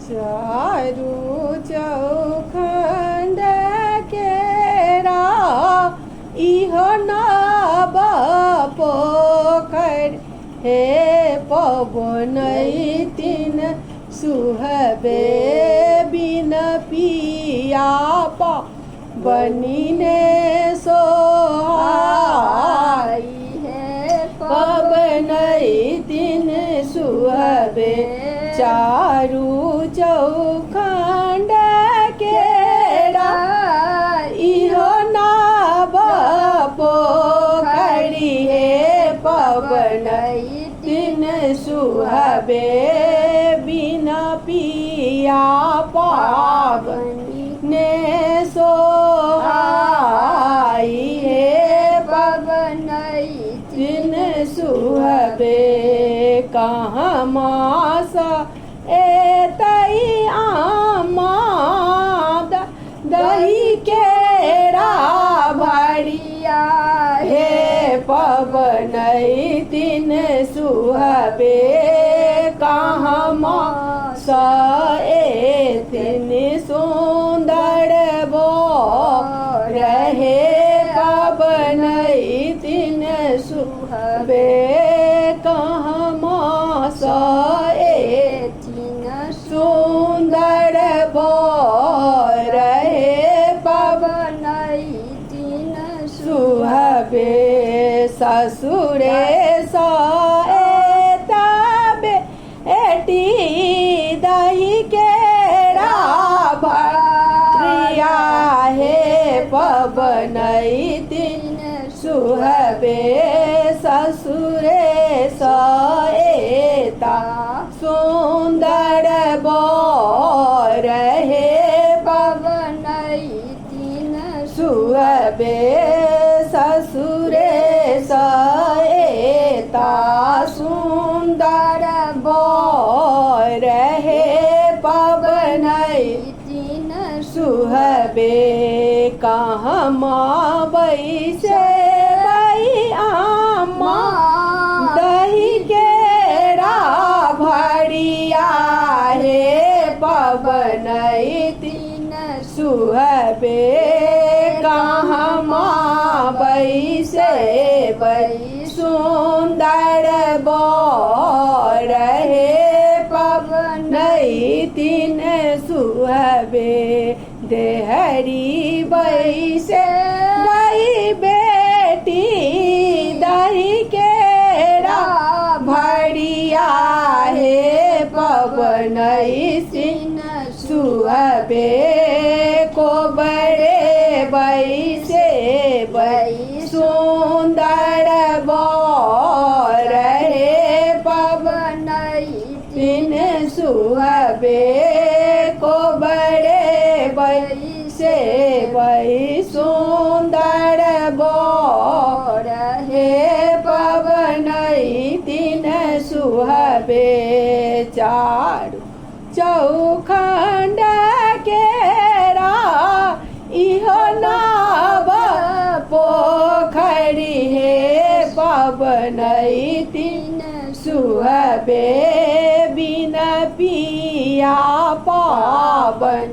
चारू चौखंड केरा इहो नव पोखर हे पवन तीन सुहबे बिन पिया बनिने सोहाई हे पवन तीन सुहबे चारू चौखंड केरा इहो नव पोखरी हे पवन तीन सुहबे बिना पिया पावनी सोहाई हे पवन तीन सुहबे कहाँ मास एतई आमाद दही केरा भरिया हे पवन तीन सुहबे कहाँ मास एतन सुंदर बो रहे पवन तीन सुहबे कहाँ मास सुंदर बो रहे पवन तीन सुहबे ससुरे तबे एटी दही केरा भरिया हे पवन तीन सुहबे ससुरे सएता सुंदर बो रहे पवन तीन सुहबे ससुरे सएता सुंदर बो रहे पवन तीन सुहबे कहाँ माँ बैसे आमा दही केरा भरिया हे पवन तीन सुहबे कहाँ माँ बैसे सुंदर बो रहे पवन तीन सुहबे देहरी बैसे दही बेटी दही केरा भरिया हे पवन तीन सुहबे को बड़े बैसे सुंदर बो रहे पवन तीन सुहबे को बड़े बैसे सुंदर बो रहे पवन तीन सुहबे चारू चौखंड केरा इहो नव पोखरी हे पवन तीन सुहबे बिन पिया पावन